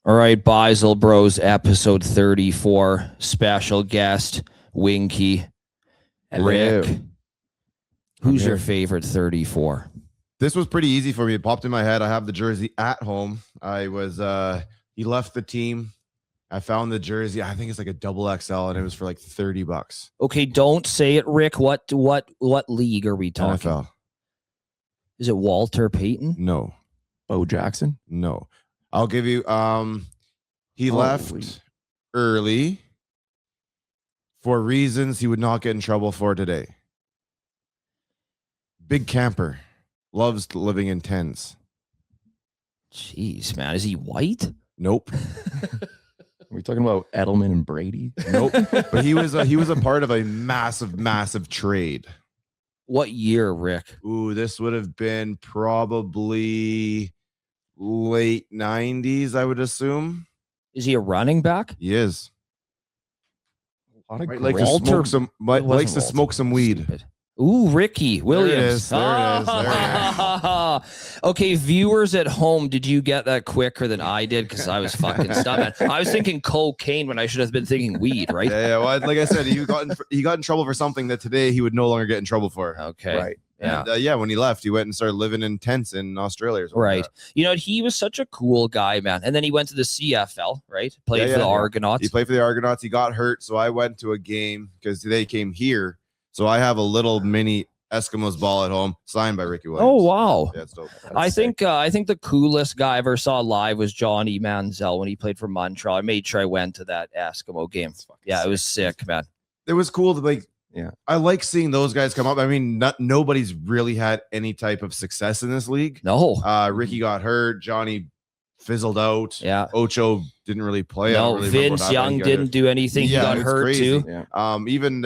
All right, Beisel Bros, episode 34. Special guest, Winky. Hello. Rick. Who's your favorite 34? This was pretty easy for me. It popped in my head. I have the jersey at home. He left the team. I found the jersey. I think it's like a double XL, and it was for like $30. Okay, don't say it, Rick. What league are we talking? NFL. Is it Walter Payton? No. Bo Jackson? No. I'll give you he left early for reasons he would not get in trouble for today. Big camper. Loves living in tents. Jeez, man. Is he white? Nope. Are we talking about Edelman and Brady? Nope. But he was a part of a massive trade. What year, Rick? Ooh, this would have been probably late 90s, I would assume. Is he a running back? He is. A lot of Might like likes to smoke some weed. Stupid. Ooh, Ricky Williams. There it is. Okay, viewers at home, did you get that quicker than I did? Because I was fucking stunned. I was thinking cocaine when I should have been thinking weed, right? Yeah. Well, like I said, he got in trouble for something that today he would no longer get in trouble for. Okay. Right. Yeah. And, when he left, he went and started living in tents in Australia or something. Right. Like You know, he was such a cool guy, man. And then he went to the CFL, right? Played for the Argonauts. He played for the Argonauts. He got hurt, so I went to a game because they came here. So I have a little mini Eskimos ball at home, signed by Ricky Williams. Oh, wow. Yeah, it's dope. I think the coolest guy I ever saw live was Johnny Manziel when he played for Montreal. I made sure I went to that Eskimo game. Yeah, it was sick, man. It was cool to Yeah. I like seeing those guys come up. I mean, nobody's really had any type of success in this league. No. Ricky got hurt. Johnny fizzled out. Yeah. Ocho didn't really play. No, Vince Young didn't do anything. Yeah, he got it's hurt crazy. too. Yeah. Even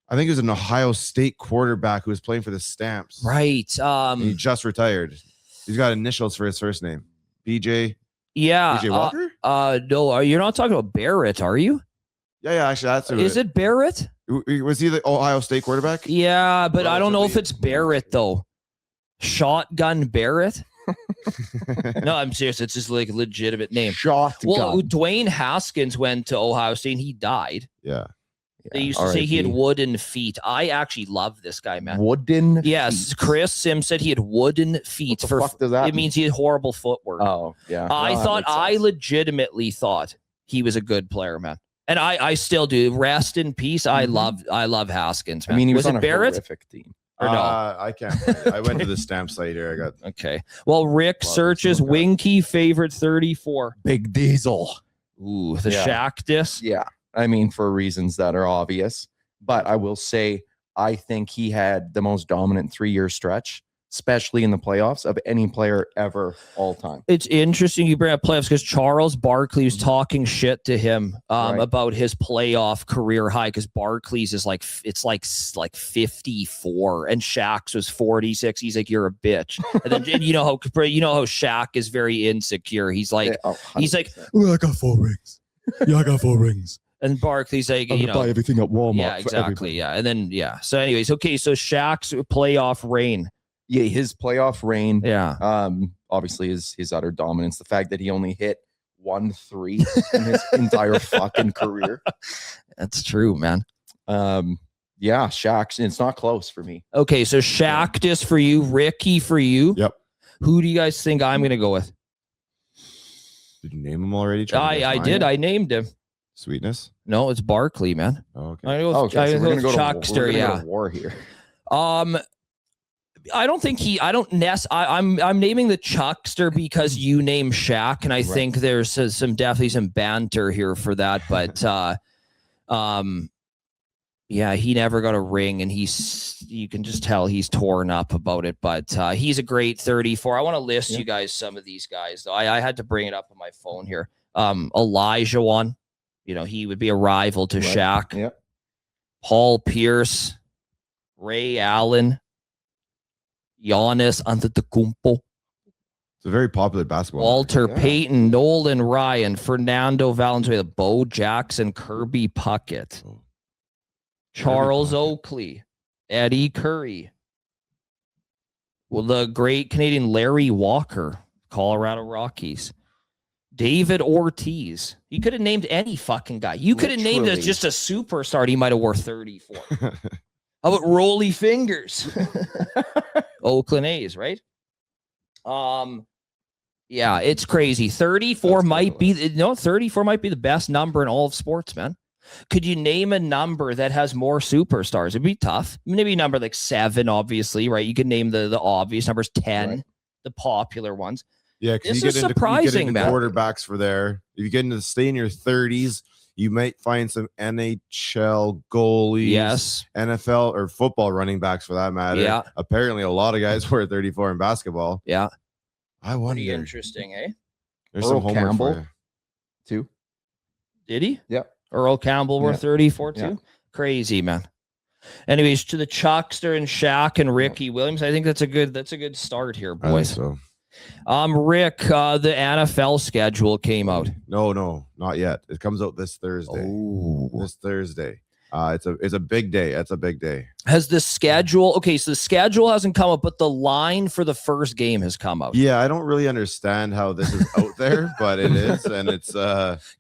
I think it was an Ohio State quarterback who was playing for the Stamps. Right. He just retired. He's got initials for his first name. BJ. Yeah. BJ Walker? No, you're not talking about Barrett, are you? Yeah, actually, that's who Is it Barrett? Was he the Ohio State quarterback? Yeah, but I don't know if Relatively- it's Barrett though. Shotgun Barrett? No, I'm serious. It's just like a legitimate name. Well, Dwayne Haskins went to Ohio State and he died. Yeah. They used to say he had wooden feet. I actually love this guy, man. Wooden? Yes, feet. Chris Sims said he had wooden feet. What the fuck does that It means he had horrible footwork. Oh, yeah. I legitimately thought he was a good player, man. And I still do. Rest in peace. I love Haskins, man. I mean, he was it on a Barrett? horrific team. Or no? I can't. I went to the stamp site here. I got Okay. Well, Rick Well, searches okay. Winky favorite 34. Big Diesel. Ooh, the Yeah. Shaq diss. Yeah. I mean, for reasons that are obvious. But I will say, I think he had the most dominant 3-year stretch, especially in the playoffs, of any player ever all time. It's interesting you bring up playoffs because Charles Barkley was talking shit to him Right. about his playoff career high because Barkley's is like 54 and Shaq's was 46. He's like, you're a bitch. And then and you know how Shaq is very insecure. He's like, Yeah, oh, he's like, 100%. Well, I got 4 rings. Yeah, I got 4 rings. and Barkley's like, I'm gonna buy everything at Walmart. yeah, for exactly, everybody. yeah. And then so anyways, okay, so Shaq's playoff reign, Yeah, his playoff reign. yeah. Obviously his utter dominance. The fact that he only hit 1 3 in his entire fucking career. That's true, man. Yeah, Shaq's. It's not close for me. Okay, so Shaq diss for you, Ricky for you. Yep. Who do you guys think I'm gonna go with? Did you name him already? Trying to guess I mine? did. I named him. Sweetness. No, it's Barkley, man. Oh, okay. I go. Oh, okay, I so go we're gonna go Chuckster. to, we're gonna Yeah. go to war here. I don't think I'm naming the Chuckster because you name Shaq, and I think there's definitely some banter here for that. But yeah, he never got a ring, and you can just tell he's torn up about it. But he's a great 34. I want to list you guys some of these guys though. I had to bring it up on my phone here. Elijah one, he would be a rival to Shaq. Yeah. Paul Pierce, Ray Allen, Giannis Antetokounmpo, It's a very popular basketball. Walter Yeah. Payton, Nolan Ryan, Fernando Valenzuela, Bo Jackson, Kirby Puckett, Oh. Charles Puckett. Oakley, Eddie Curry, well, the great Canadian Larry Walker, Colorado Rockies, David Ortiz. You could have named any fucking guy. You could have named as Literally. just a superstar. He might have wore 34. How about Rolly Fingers? Oakland A's, right? Yeah, it's crazy. 34 That's might be ridiculous. 34 might be the best number in all of sports, man. Could you name a number that has more superstars? It'd be tough. Maybe a number like 7, obviously, right? You could name the obvious numbers, 10, Right. the popular ones. Yeah, because This is surprising, man. quarterbacks for there. If you get into stay in your 30s, you might find some NHL goalies, Yes. NFL or football running backs for that matter. Yeah. Apparently, a lot of guys wear 34 in basketball. Yeah. I wonder. Pretty interesting, eh? There's Earl some homework Campbell. for you. Too. Did he? Yeah. Earl Campbell were Yeah. 34 too. Yeah. Crazy, man. Anyways, to the Chuckster and Shaq and Ricky Williams, I think that's a good start here, I think boys. so. Rick, the NFL schedule came out. No, not yet. It comes out this Thursday. Oh. This Thursday. It's a big day. It's a big day. Has the schedule? Okay, so the schedule hasn't come up, but the line for the first game has come out. Yeah, I don't really understand how this is out there, but it is, and it's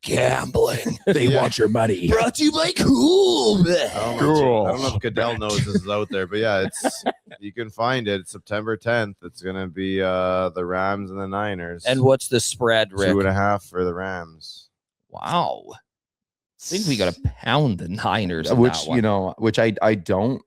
Gambling. They Yeah. want your money. Brought to you by Cololbet. I Cool. don't know if Goodell knows this is out there, but yeah, it's you can find it. It's September 10th. It's gonna be the Rams and the Niners. And what's the spread, Rick? 2.5 for the Rams. Wow. I think we got to pound the Niners. in Which that one. which I don't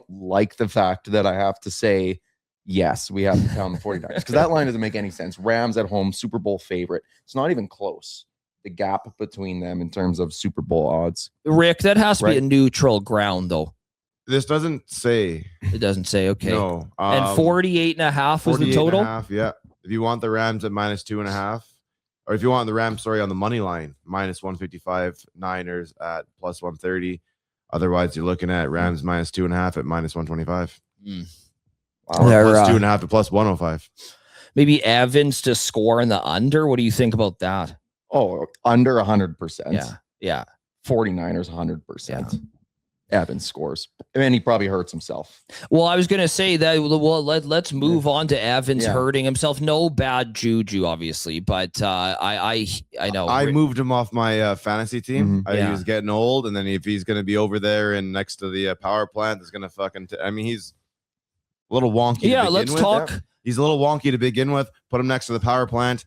like the fact that I have to say yes, we have to pound the 49ers because that line doesn't make any sense. Rams at home, Super Bowl favorite. It's not even close. The gap between them in terms of Super Bowl odds. Rick, that has to be Right. a neutral ground, though. This doesn't say. It doesn't say. Okay. No. And 48.5 was the 48 total? and a half, yeah. If you want the Rams at -2.5, or if you want the Rams, sorry, on the money line, -155, Niners at +130. Otherwise, you're looking at Rams -2.5 at -125. Wow. They're, Plus 2.5 at +105. Maybe Evans to score in the under. What do you think about that? Oh, under 100%. Yeah. 49ers 100%. Evans scores. I mean, he probably hurts himself. Well, I was gonna say that. Well, let's move on to Evans Yeah. hurting himself. No bad juju, obviously, but I know. I moved him off my fantasy team. Mhm. He was getting old, and then if he's going to be over there and next to the power plant, it's going to fucking. I mean, he's a little wonky. to Yeah, begin let's with. talk. He's a little wonky to begin with. Put him next to the power plant.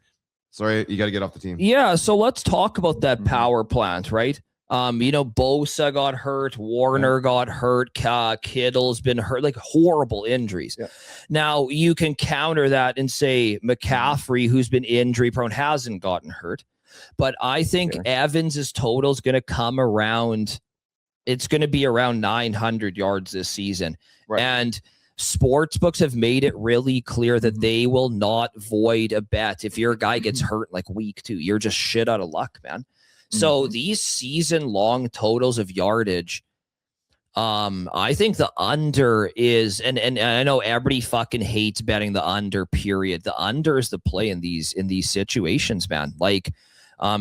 Sorry, you got to get off the team. Yeah, so let's talk about that Mhm. power plant, right? Bosa got hurt, Warner got hurt, Kittle's been hurt, like horrible injuries. Yeah. Now you can counter that and say McCaffrey, who's been injury prone, hasn't gotten hurt. But I think Sure. Evans's total is going to come around. It's going to be around 900 yards this season. Right. And sports books have made it really clear that they will not void a bet. If your guy gets hurt like week 2, you're just shit out of luck, man. So these season-long totals of yardage, I think the under is, and I know everybody fucking hates betting the under. Period. The under is the play in these situations, man. Like,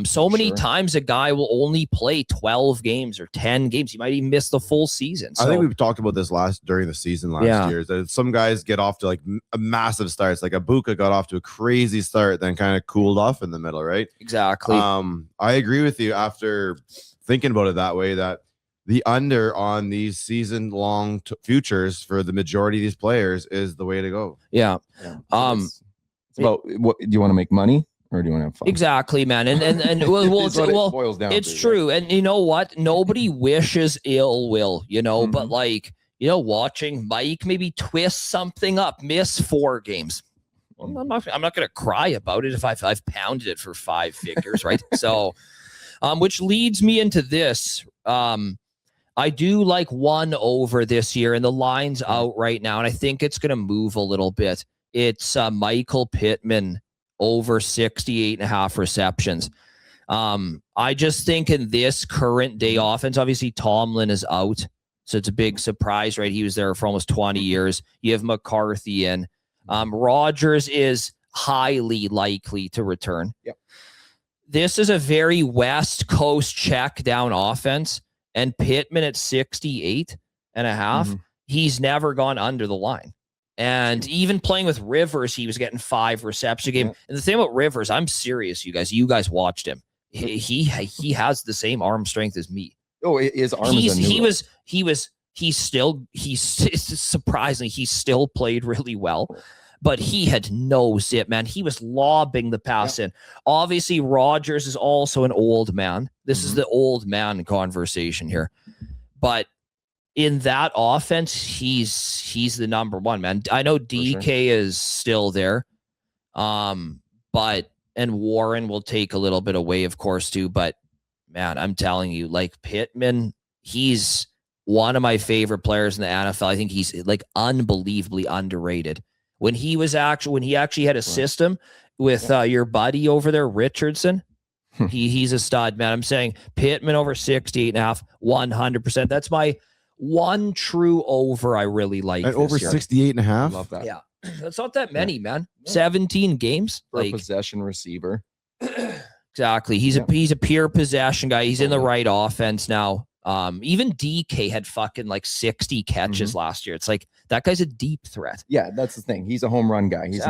so many Sure. times a guy will only play 12 games or 10 games. He might even miss the full season. So, I think we've talked about this during the season last year. That some guys get off to like a massive starts, like Abuka got off to a crazy start, then kind of cooled off in the middle, right? exactly. I agree with you after thinking about it that way, that the under on these season-long futures for the majority of these players is the way to go. Yeah. Yeah. Um, It's about what do you want to make money or do you want to have fun? Exactly, man. And well, It's what it well, boils down it's to, true. And you know what? Nobody wishes ill will, but Mhm. like, watching Mike maybe twist something up, miss 4 games. Well, I'm not going to cry about it if I've pounded it for 5 figures, right? So, which leads me into this. I do like 1 over this year, and the line's out right now, and I think it's going to move a little bit. It's Michael Pittman over 68.5 receptions. I just think in this current day offense, obviously Tomlin is out, so it's a big surprise, right? He was there for almost 20 years. You have McCarthy in. Rodgers is highly likely to return. Yep. This is a very West Coast check down offense, and Pittman at 68.5, he's never gone under the line. And even playing with Rivers, he was getting 5 receptions a game. Yeah. And the thing about Rivers, I'm serious, you guys watched him. He has the same arm strength as me. Oh, his arm is a neuro. He's surprisingly, he still played really well, but he had no zip, man. He was lobbing the pass in. Obviously, Rodgers is also an old man. This is the old man conversation here. But in that offense, he's the number one, man. I know DK is still there. But Warren will take a little bit away, of course, too. But man, I'm telling you, like Pittman, he's one of my favorite players in the NFL. I think he's like unbelievably underrated. When he actually had a system with your buddy over there, Richardson, he's a stud, man. I'm saying Pittman over 68.5, 100%. That's my one true over I really like. At over 68.5. Love that. Yeah. That's not that many, man. 17 games. For like a possession receiver. Exactly. He's a pure possession guy. He's in the right offense now. Even DK had fucking like 60 catches last year. It's like that guy's a deep threat. Yeah, that's the thing. He's a home run guy. He's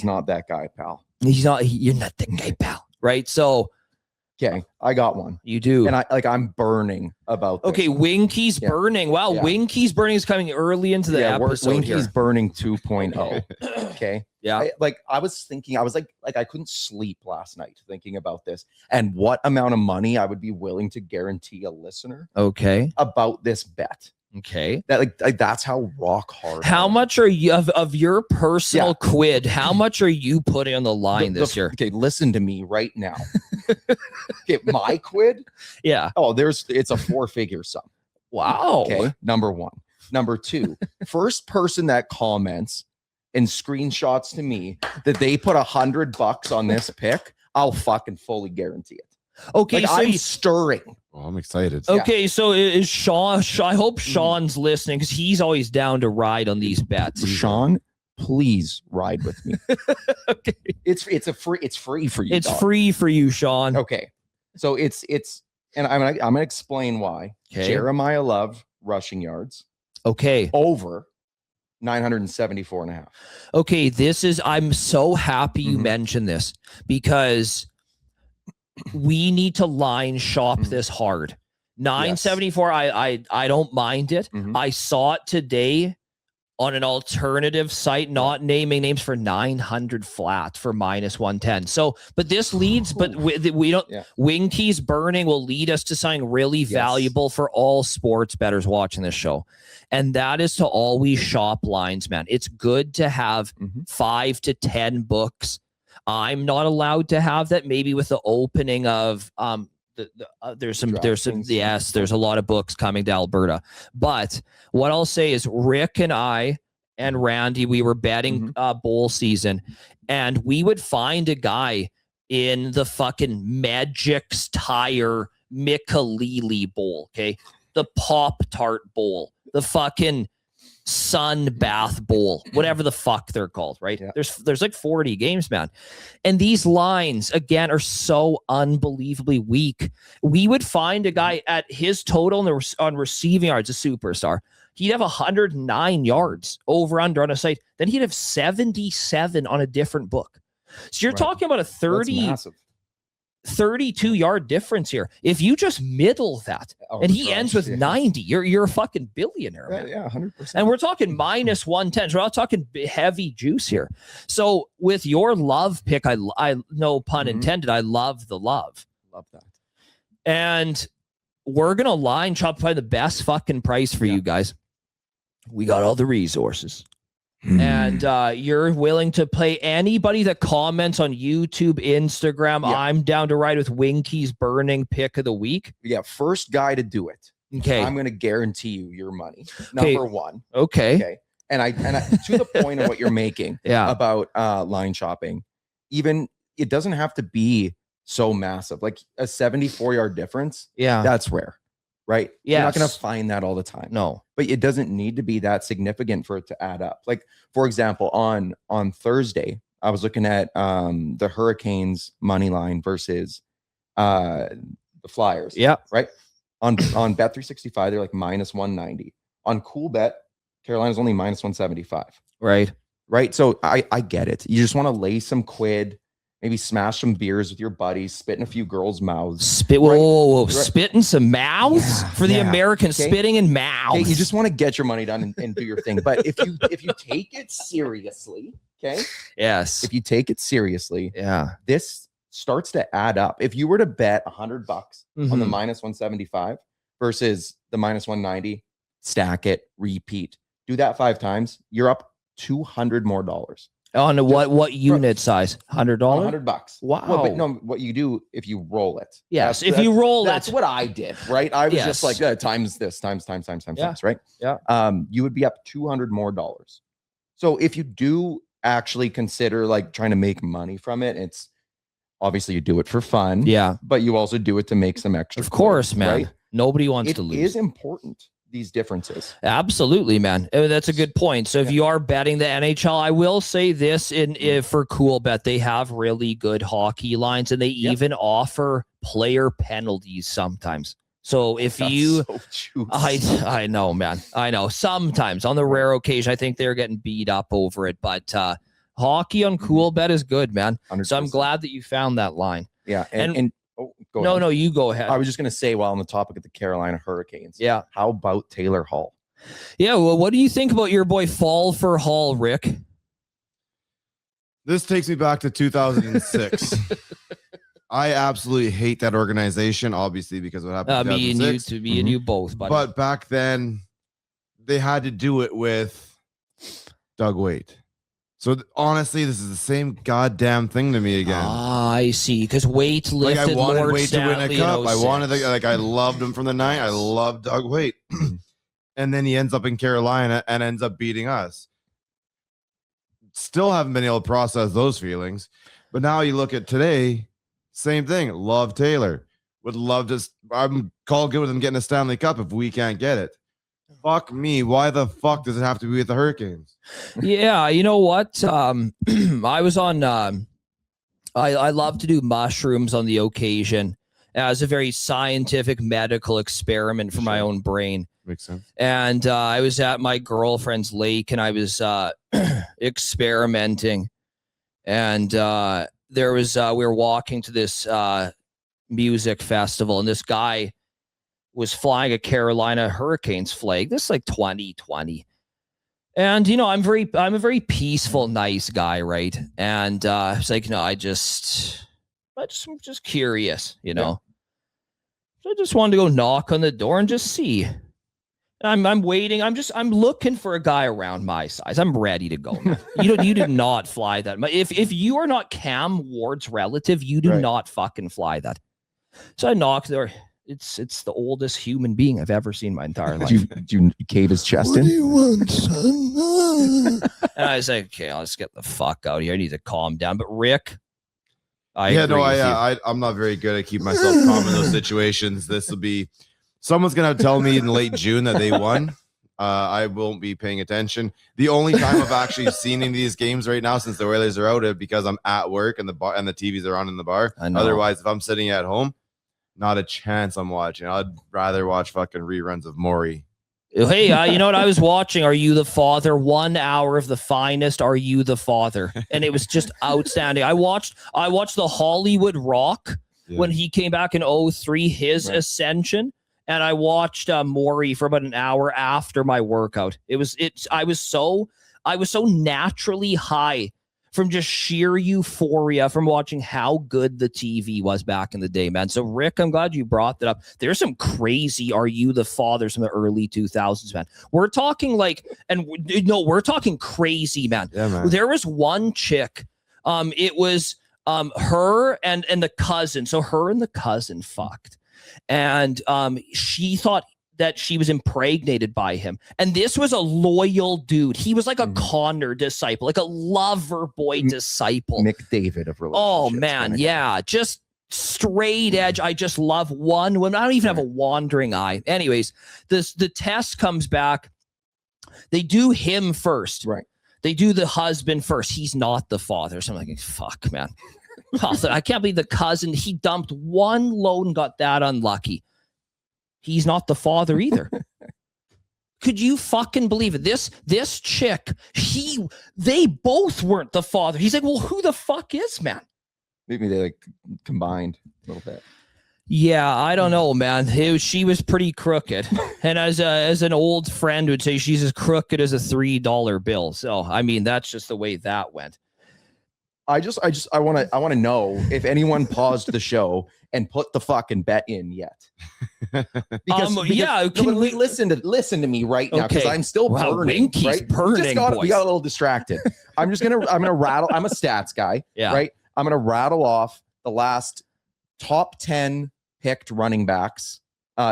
not that guy, pal. You're not that guy, pal. Right? So okay, I got one. You do. And I'm burning about this. Okay, Winky's burning. Wow, Winky's burning is coming early into the episode. Winky's burning 2.0. Okay. Yeah. I was thinking, I couldn't sleep last night thinking about this and what amount of money I would be willing to guarantee a listener about this bet. Okay. That that's how rock hard. How much are you of your personal quid? How much are you putting on the line this year? Okay, listen to me right now. Okay, my quid? Yeah. Oh, it's a 4-figure sum. Wow. Okay, number one. Number two, first person that comments and screenshots to me that they put $100 on this pick, I'll fucking fully guarantee it. Okay, so I'm stirring. Oh, I'm excited. Okay, so is Sean? I hope Sean's listening because he's always down to ride on these bets. Sean, please ride with me. Okay, it's free for you. It's free for you, Sean. Okay, so it's and I'm gonna explain why. Okay. Jeremiah Love rushing yards. Okay, over 974.5. Okay, I'm so happy you mentioned this because we need to line shop this hard. 974, I don't mind it. I saw it today on an alternative site, not naming names, for 900 flat for -110. So, but this leads, but we don't, Winky's burning will lead us to something really valuable for all sports bettors watching this show. And that is to always shop lines, man. It's good to have 5 to 10 books. I'm not allowed to have that. Maybe with the opening of there's a lot of books coming to Alberta. But what I'll say is Rick and I and Randy, we were betting bowl season, and we would find a guy in the fucking Magic's Tire Mikalili Bowl, okay? The Pop-Tart Bowl, the fucking Sun Bath Bowl, whatever the fuck they're called, right? Yeah. There's like 40 games, man. And these lines, again, are so unbelievably weak. We would find a guy at his total on receiving yards, a superstar. He'd have 109 yards over under on a site. Then he'd have 77 on a different book. So you're talking about a 32-yard difference here. If you just middle that and he ends with 90, you're a fucking billionaire, man. Yeah, 100%. And we're talking -110. So we're not talking heavy juice here. So with your love pick, I no pun intended, I love the love. Love that. And we're gonna line chop by the best fucking price for you guys. We got all the resources. And you're willing to play anybody that comments on YouTube, Instagram. I'm down to ride with Winky's burning pick of the week. Yeah, first guy to do it. Okay, I'm going to guarantee you your money. Number one. Okay. And I to the point of what you're making about line shopping, even it doesn't have to be so massive. Like a 74-yard difference. Yeah, that's rare. Right? Yeah. You're not going to find that all the time. No. But it doesn't need to be that significant for it to add up. Like, for example, on Thursday, I was looking at the Hurricanes money line versus the Flyers. Yeah. Right? On Bet365, they're like -190. On Cololbet, Carolina's only -175. Right. right? So I get it. You just want to lay some quid, maybe smash some beers with your buddies, spit in a few girls' mouths. Spit. Right. Whoa. Right. Spit in some mouths for the Yeah. Americans. Okay. Spitting in mouths. Okay, you just want to get your money done and do your thing. But if you take it seriously, okay, yes. if you take it seriously, Yeah. this starts to add up. If you were to bet $100 on the Mhm. minus 175 versus the minus 190, stack it, repeat, do that 5 times, you're up $200 more. On what unit size? $100. $100. Wow. Well, but no, what you do if you roll it. Yes. If you roll that's it. what I did, right? I was Yes. just like times this, times, Yeah. right? Yeah. You would be up $200 more. So if you do actually consider like trying to make money from it, it's obviously you do it for fun. Yeah. But you also do it to make some extra. Of course, quid, man. Right? Nobody wants It to lose. is important, these differences. Absolutely, man. That's a good point. So if you are betting the NHL, I will say this if for Cololbet, they have really good hockey lines and they even offer player penalties sometimes. So if That's you so juicy. I know, man. I know. Sometimes on the rare occasion, I think they're getting beat up over it, but hockey on Cololbet is good, man. So I'm 100%. glad that you found that line. Yeah. And Go no, ahead. no, you go ahead. I was just going to say, while on the topic of the Carolina Hurricanes, Yeah. how about Taylor Hall? Yeah. Well, what do you think about your boy Fall for Hall, Rick? This takes me back to 2006. I absolutely hate that organization, obviously, because what happened in Me and you, 2006. to me and you both, buddy. But back then, they had to do it with Doug Waite. So honestly, this is the same goddamn thing to me again. I see. Because Waite Like lifted I wanted Lord Waite to win a Stanley cup. in I 06. wanted I loved him from the night. I loved Doug Waite. And then he ends up in Carolina and ends up beating us. Still haven't been able to process those feelings. But now you look at today, same thing. Love Taylor. Would love to. I'm called good with him getting a Stanley Cup if we can't get it. Fuck me. Why the fuck does it have to be with the Hurricanes? Yeah, you know what? I was on. I love to do mushrooms on the occasion as a very scientific medical experiment for my own brain. Makes sense. And I was at my girlfriend's lake and I was experimenting. And there was we were walking to this music festival, and this guy was flying a Carolina Hurricanes flag. This is like 2020. And you know, I'm a very peaceful, nice guy, right? And it's like, no, I'm just curious, you know. So I just wanted to go knock on the door and just see. And I'm waiting. I'm looking for a guy around my size. I'm ready to go, man. You do not fly that. If you are not Cam Ward's relative, you do not fucking fly that. So I knocked there. It's the oldest human being I've ever seen in my entire life. Did you cave his chest in? What do you want, son? And I was like, okay, let's get the fuck out of here. I need to calm down. But Rick, I'm not very good at keeping myself calm in those situations. This will be someone's gonna tell me in late June that they won. I won't be paying attention. The only time I've actually seen in these games right now since the Oilers are out is because I'm at work and the bar and the TVs are on in the bar. Otherwise, if I'm sitting at home, not a chance I'm watching. I'd rather watch fucking reruns of Maury. Hey, you know what I was watching? Are You the Father? 1 hour of the finest Are You the Father? And it was just outstanding. I watched the Hollywood Rock when he came back in 2003, his ascension. And I watched Maury for about an hour after my workout. I was so naturally high from just sheer euphoria from watching how good the TV was back in the day, man. So Rick, I'm glad you brought that up. There's some crazy Are You the Fathers from the early 2000s, man. We're talking we're talking crazy, man. Yeah, man. There was one chick. It was her and the cousin. So her and the cousin fucked. And she thought that she was impregnated by him. And this was a loyal dude. He was like a Connor disciple, like a lover boy disciple. McDavid of relationships. Oh, man. Yeah. Just straight edge. I just love one woman. I don't even have a wandering eye. Anyways, the test comes back. They do him first. Right. They do the husband first. He's not the father. So I'm like, fuck, man. I can't believe the cousin. He dumped one load and got that unlucky. He's not the father either. Could you fucking believe it? This chick, they both weren't the father. He's like, well, who the fuck is, man? Maybe they like combined a little bit. Yeah, I don't know, man. She was pretty crooked, and as an old friend would say, she's as crooked as a $3 bill. So, I mean, that's just the way that went. I want to know if anyone paused the show and put the fucking bet in yet. Because yeah, can we listen to me right now? Because Okay. I'm still Wow, burning. Winky's Right? burning, We boys. got a little distracted. I'm gonna rattle. I'm a stats guy. Yeah. Right. I'm gonna rattle off the last top 10 picked running backs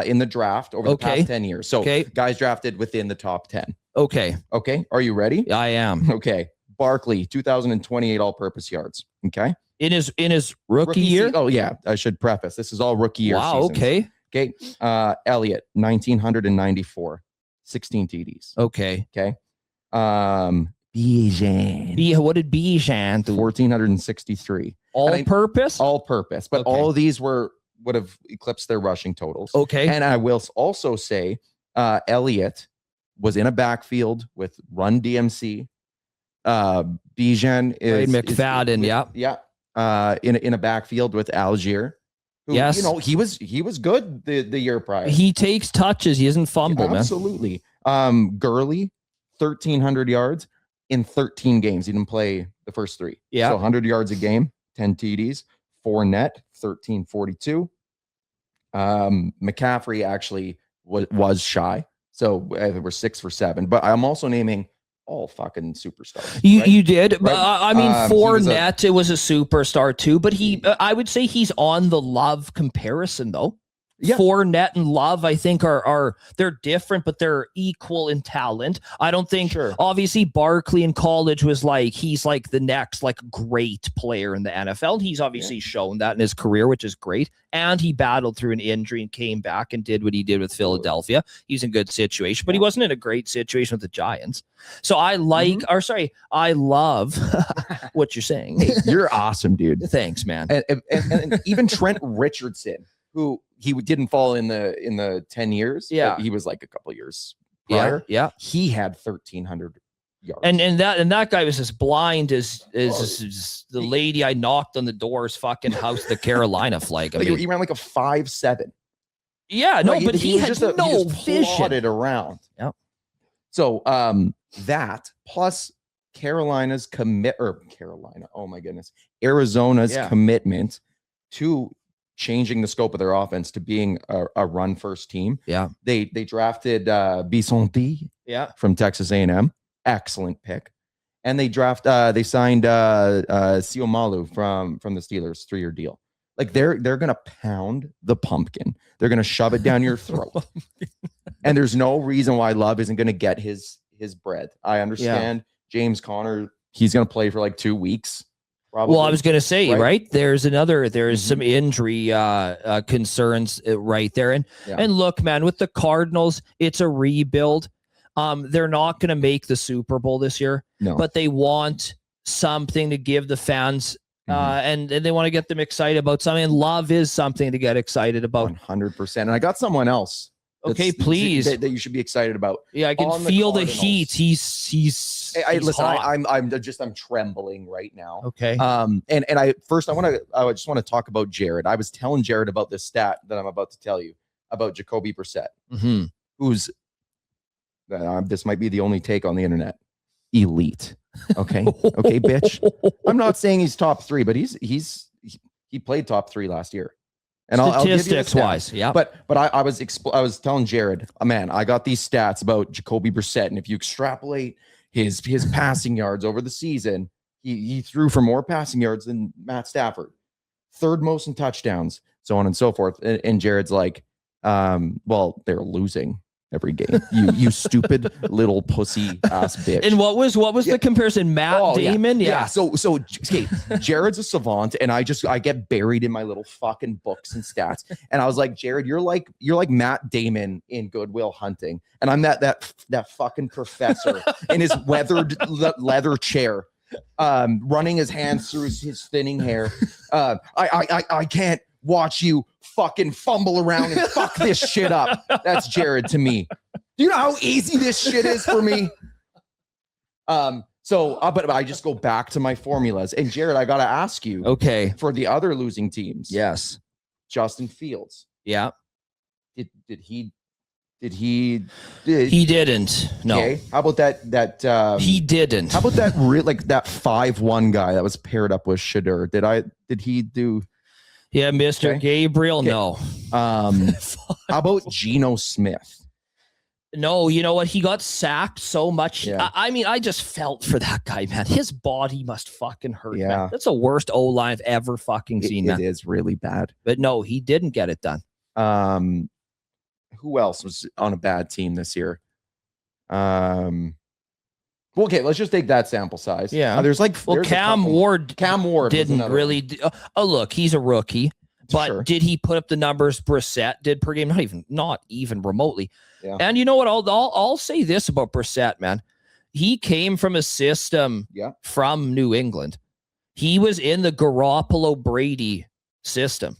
in the draft over the Okay. past 10 years. So Okay. guys drafted within the top 10. Okay, Okay. Are you ready? I am. Okay. Barkley, 2028 all-purpose yards. Okay. In his rookie year? Oh yeah, I should preface. This is all rookie year. Wow, seasons. okay. Okay. Elliott, 1994, 16 TDs. Okay. Okay. Bijan, What did Bijan do? 1463. All and I- purpose? All purpose, but Okay. all of these would have eclipsed their rushing totals. Okay. And I will also say, Elliott was in a backfield with Run DMC. Bijan is McFadden, yeah. In a backfield with Algier. Who, Yes. you know, he was good the year prior. He takes touches. He doesn't fumble, man. Absolutely. Gurley, 1,300 yards in 13 games. He didn't play the first 3. Yeah. So 100 yards a game, 10 TDs, 4 net, 1342. McCaffrey actually was shy. So we're 6 for 7. But I'm also naming all fucking superstars. You right? you did, but Right. I mean, He for was a- net, it was a superstar too. But I would say he's on the Love comparison though. Yeah. Fournette and Love, I think, are they're different, but they're equal in talent. I don't think Sure. obviously Barkley in college was like he's like the next like great player in the NFL. He's obviously shown that in his career, which is great. And he battled through an injury and came back and did what he did with Philadelphia. He's in good situation, but he wasn't in a great situation with the Giants. So I like, or sorry, I love what you're saying. Hey, you're awesome, dude. Thanks, man. And even Trent Richardson, who he didn't fall in the 10 years. Yeah. But he was like a couple years Yeah, prior. yeah. He had 1,300 yards. And that guy was as blind as the lady I knocked on the door's fucking house, the Carolina flag. I Like, mean, he ran like a 5.7. yeah, no, Like, but he had was no just vision. plodded around. Yep. So that plus Arizona's Yeah. commitment to changing the scope of their offense to being a run first team. Yeah. They drafted Bisonti Yeah. from Texas A&M. Excellent pick. And they signed Siomalu from the Steelers, 3-year deal. Like they're gonna pound the pumpkin. They're gonna shove it down your throat. And there's no reason why Love isn't gonna get his bread. I understand James Conner, he's gonna play for like 2 weeks. Probably. Well, I was going to say, Right? right? There's some injury concerns right there. And look, man, with the Cardinals, it's a rebuild. They're not going to make the Super Bowl this year, No. but they want something to give the fans and they want to get them excited about something. And Love is something to get excited about. 100%. And I got someone else. Okay, please. That you should be excited about. Yeah, I can On the feel the Cardinals. heat. He's Listen, hot. I'm trembling right now. Okay. And I just want to talk about Jared. I was telling Jared about this stat that I'm about to tell you about Jacoby Brissett, Mm-hmm. who's this might be the only take on the internet. Elite. Okay. Okay, bitch. I'm not saying he's top 3, but he played top 3 last year. And I'll give you the Statistics stats. wise, yeah. But I was telling Jared, man, I got these stats about Jacoby Brissett, and if you extrapolate his passing yards over the season, he threw for more passing yards than Matt Stafford, 3rd most in touchdowns, so on and so forth. And Jared's like, well, they're losing every game. You stupid little pussy ass bitch. And what was the comparison? Matt Damon? Yeah. So okay, Jared's a savant, and I get buried in my little fucking books and stats. And I was like, Jared, you're like Matt Damon in Good Will Hunting, and I'm that fucking professor in his weathered leather chair, running his hands through his thinning hair. I can't watch you fucking fumble around and fuck this shit up. That's Jared to me. Do you know how easy this shit is for me? But I just go back to my formulas. And Jared, I got to ask you. Okay. For the other losing teams. Yes. Justin Fields. Yeah. Did he He didn't. No. Okay. How about that he didn't. How about that that 5-1 guy that was paired up with Shadur? Did he do? Yeah, Mr. Okay. Gabriel. Okay. No. How about Geno Smith? No, you know what? He got sacked so much. Yeah. I mean, I just felt for that guy, man. His body must fucking hurt, Yeah. man. That's the worst O-line I've ever fucking seen, man. It is really bad. But no, he didn't get it done. Who else was on a bad team this year? Okay, let's just take that sample size. Yeah. There's Cam Ward didn't really. Look, he's a rookie, but Sure. did he put up the numbers Brissett did per game? Not even remotely. Yeah. And you know what? I'll say this about Brissett, man. He came from a system from New England. He was in the Garoppolo Brady system.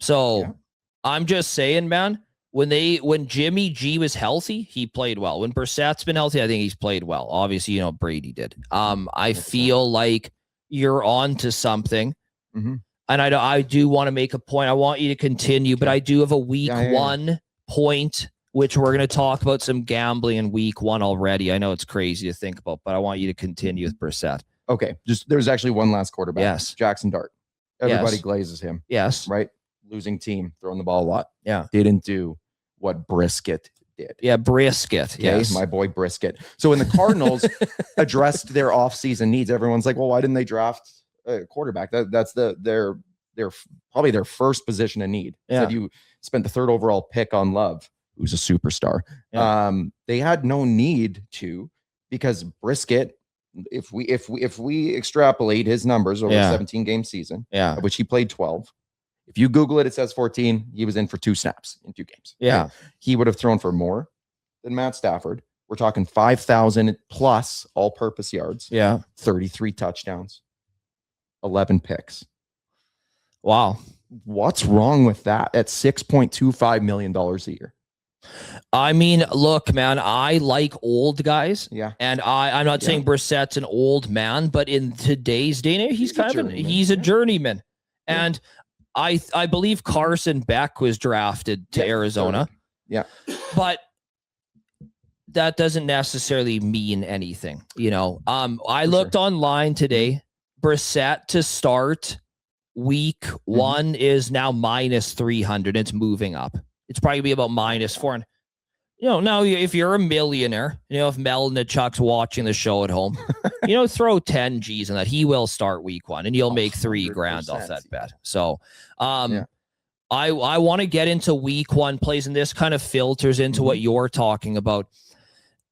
So I'm just saying, man, when Jimmy G was healthy, he played well. When Brissett's been healthy, I think he's played well. Obviously, Brady did. I feel like you're on to something. Mm-hmm. And I do want to make a point. I want you to continue, but I do have a week 1 point, which we're going to talk about some gambling in week 1 already. I know it's crazy to think about, but I want you to continue with Brissett. Okay. There's actually one last quarterback. Yes. Jackson Dart. Everybody Yes. glazes him. Yes. Right? Losing team, throwing the ball a lot. Yeah. Didn't do what Brisket did. Yeah, Brissett. Okay, Yes. my boy Brisket. So when the Cardinals addressed their offseason needs, everyone's like, well, why didn't they draft a quarterback? That's their probably their first position in need. Yeah. Said you spent the 3rd overall pick on Love, who's a superstar. Yeah. They had no need to, because Brisket, if we extrapolate his numbers over a 17-game season, of which he played 12. If you Google it, it says 14. He was in for 2 snaps in 2 games. Yeah. Okay? He would have thrown for more than Matt Stafford. We're talking 5,000 plus all-purpose yards. Yeah. 33 touchdowns, 11 picks. Wow. What's wrong with that at $6.25 million a year? I mean, look, man, I like old guys. Yeah. And I'm not saying Brissett's an old man, but in today's day and age, he's a journeyman. And I believe Carson Beck was drafted to Arizona. Yeah. But that doesn't necessarily mean anything. I looked online today. Brissett to start week 1 is now minus 300. It's moving up. It's probably be about minus 400. Now if you're a millionaire, if Mel and Chuck's watching the show at home, throw 10 G's on that. He will start week 1 and you'll make $3,000 off that bet. So, I want to get into week 1 plays, and this kind of filters into what you're talking about.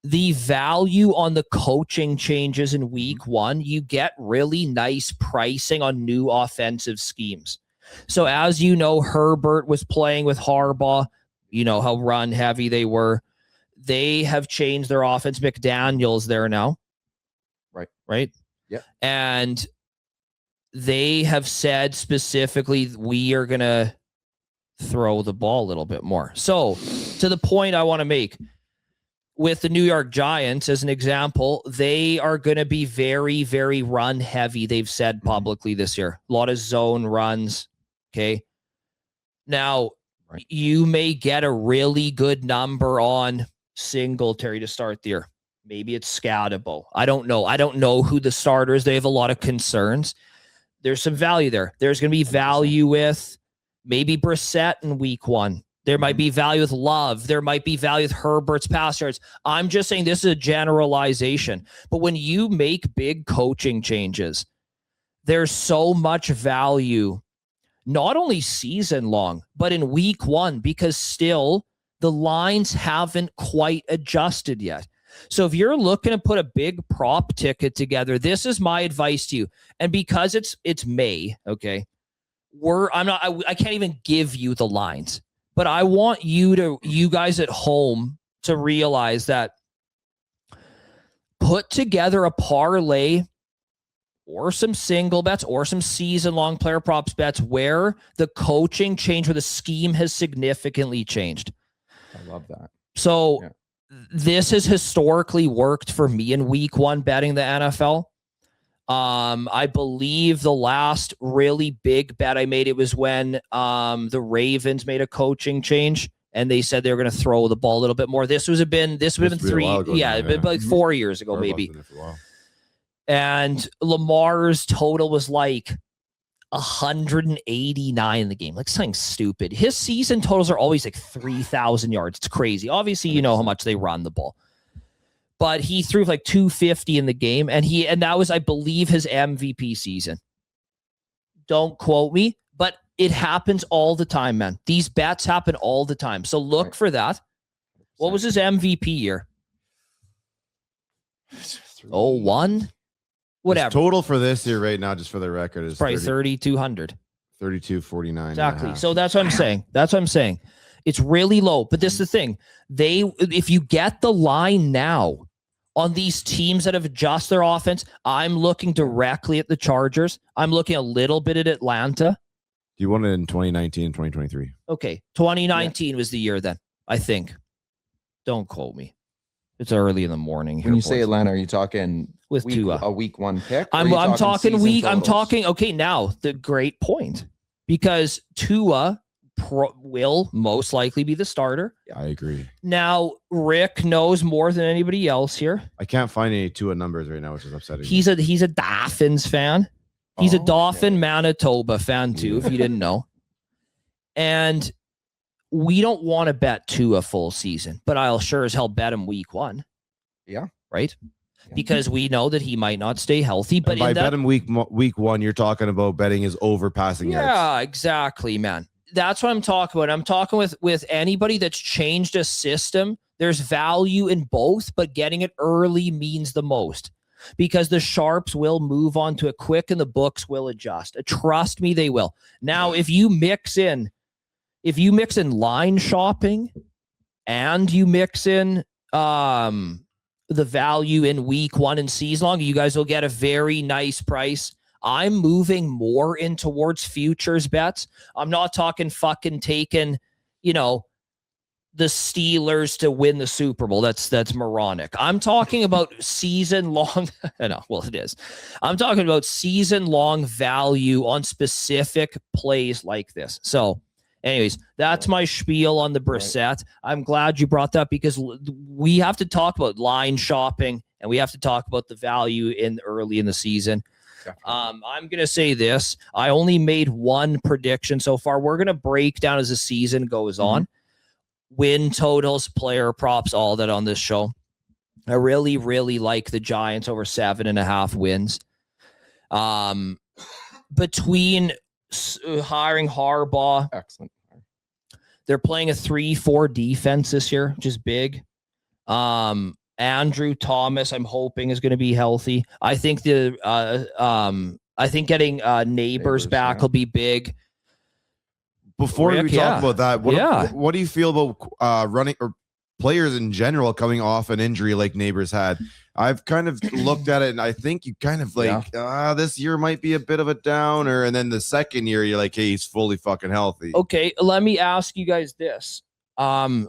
The value on the coaching changes in week 1, you get really nice pricing on new offensive schemes. So as you know, Herbert was playing with Harbaugh. You know how run heavy they were. They have changed their offense. McDaniel's there now. Right. Yeah. And they have said specifically, we are going to throw the ball a little bit more. So to the point I want to make, with the New York Giants, as an example, they are going to be very, very run heavy. They've said publicly this year, a lot of zone runs. Okay. Now, you may get a really good number on Singletary to start the year. Maybe it's Scadabo. I don't know. I don't know who the starter is. They have a lot of concerns. There's some value there. There's going to be value with maybe Brissett in week 1. There might be value with Love. There might be value with Herbert's pass yards. I'm just saying this is a generalization. But when you make big coaching changes, there's so much value, not only season long, but in week 1, because still the lines haven't quite adjusted yet. So if you're looking to put a big prop ticket together, this is my advice to you. And because it's May, okay, I can't even give you the lines. But I want you guys at home to realize that put together a parlay or some single bets or some season-long player props bets where the coaching change, where the scheme has significantly changed. I love that. So this has historically worked for me in week 1 betting the NFL. I believe the last really big bet I made, it was when the Ravens made a coaching change and they said they were going to throw the ball a little bit more. This would have been 3, like 4 years ago, maybe. And Lamar's total was like 189 in the game, like something stupid. His season totals are always like 3,000 yards. It's crazy. Obviously, you know how much they run the ball. But he threw like 250 in the game, and that was, I believe, his MVP season. Don't quote me, but it happens all the time, man. These bets happen all the time. So look for that. What was his MVP year? 01? Whatever. His total for this year right now, just for the record, is probably 3,200. 32.49. Exactly. So that's what I'm saying. It's really low. But this is the thing. If you get the line now on these teams that have adjusted their offense, I'm looking directly at the Chargers. I'm looking a little bit at Atlanta. You won it in 2019 and 2023. Okay. 2019 was the year then, I think. Don't quote me. It's early in the morning here. When you say Atlanta, are you talking with Tua? A week 1 pick? I'm talking week. I'm talking. Okay, now the great point, because Tua will most likely be the starter. Yeah, I agree. Now Rick knows more than anybody else here. I can't find any Tua numbers right now, which is upsetting. He's a Dolphins fan. He's a Dauphin Manitoba fan too, if you didn't know. And we don't want to bet Tua full season, but I'll sure as hell bet him week 1. Yeah. Right? Yeah. Because we know that he might not stay healthy. But by bet him week 1, you're talking about betting his overpassing yards. Yeah, exactly, man. That's what I'm talking about. I'm talking with anybody that's changed a system. There's value in both, but getting it early means the most, because the sharps will move on to it quick and the books will adjust. Trust me, they will. Now, if you mix in line shopping and you mix in the value in week 1 and season long, you guys will get a very nice price. I'm moving more in towards futures bets. I'm not talking fucking taking, the Steelers to win the Super Bowl. That's moronic. I'm talking about season long. It is. I'm talking about season long value on specific plays like this. So anyways, that's my spiel on the Brissett. I'm glad you brought that, because we have to talk about line shopping and we have to talk about the value early in the season. I'm going to say this. I only made one prediction so far. We're going to break down as the season goes on. Win totals, player props, all that on this show. I really, really like the Giants over 7.5 wins. Between hiring Harbaugh, excellent. They're playing a 3-4 defense this year, which is big. Andrew Thomas, I'm hoping, is going to be healthy. I think getting neighbors back will be big. Before we talk about that, what do you feel about running or players in general coming off an injury like Neighbors had? I've kind of looked at it and I think you kind of like, this year might be a bit of a downer. And then the second year, you're like, hey, he's fully fucking healthy. Okay, let me ask you guys this. I'm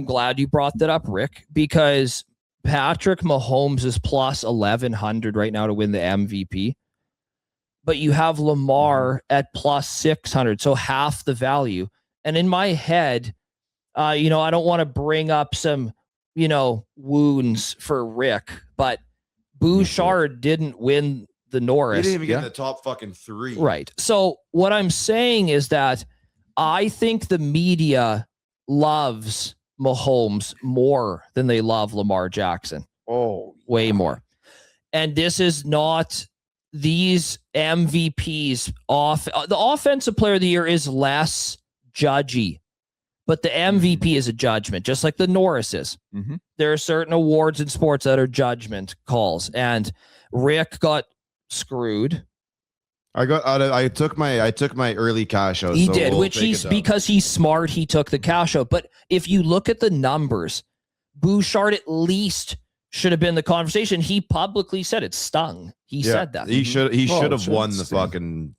glad you brought that up, Rick, because Patrick Mahomes is plus 1,100 right now to win the MVP. But you have Lamar at plus 600, so half the value. And in my head, I don't want to bring up some, wounds for Rick, but Bouchard didn't win the Norris. He didn't even get in the top fucking 3. Right. So what I'm saying is that I think the media loves Mahomes more than they love Lamar Jackson. Oh, way more. And this is not these MVPs off. The offensive player of the year is less judgy, but the MVP is a judgment, just like the Norris is. There are certain awards in sports that are judgment calls, and Rick got screwed. I took my early cash out. He did, which because he's smart, he took the cash out. But if you look at the numbers, Bouchard at least should have been the conversation. He publicly said it stung. He said that. He should have won the fucking.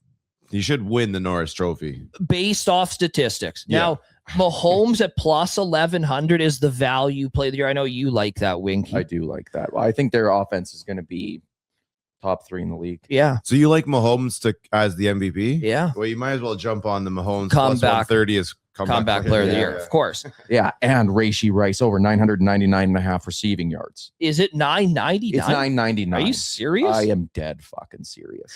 He should win the Norris Trophy. based off statistics. Yeah. Now, Mahomes at plus 1,100 is the value play of the year. I know you like that, Winky. I do like that. Well, I think their offense is going to be top 3 in the league. Yeah. So you like Mahomes as the MVP? Yeah. Well, you might as well jump on the Mahomes Comeback. plus 130 as Comeback player of the Yeah, year, yeah. of course. Yeah, and Rashee Rice over 999.5 receiving yards. Is it 999? It's 999. Are you serious? I am dead fucking serious.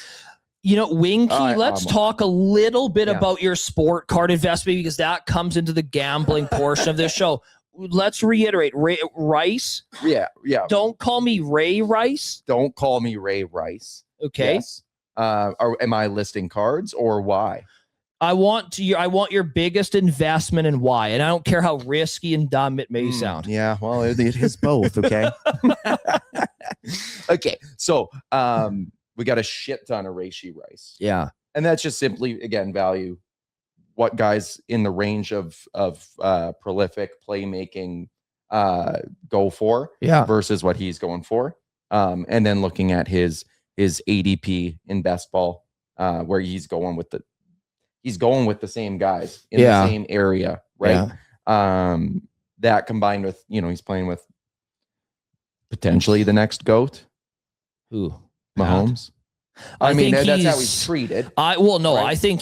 You know, Winky, let's I'm- talk a little bit Yeah. about your sport card investment because that comes into the gambling portion of this show. Let's reiterate, Rice. Yeah. Don't call me Ray Rice. Don't call me Ray Rice. Okay. Yes. Am I listing cards or why? I want your biggest investment and why. And I don't care how risky and dumb it may sound. Yeah, well, it is both, okay? Okay, so we got a shit ton of Rashee Rice. Yeah. And that's just simply, again, value what guys in the range of prolific playmaking go for Yeah. versus what he's going for. And then looking at his ADP in best ball, where he's going with the same guys in Yeah. the same area, right? That combined with, he's playing with potentially the next GOAT, Who? Mahomes. I I mean, think that's how he's- he's treated. I Right. think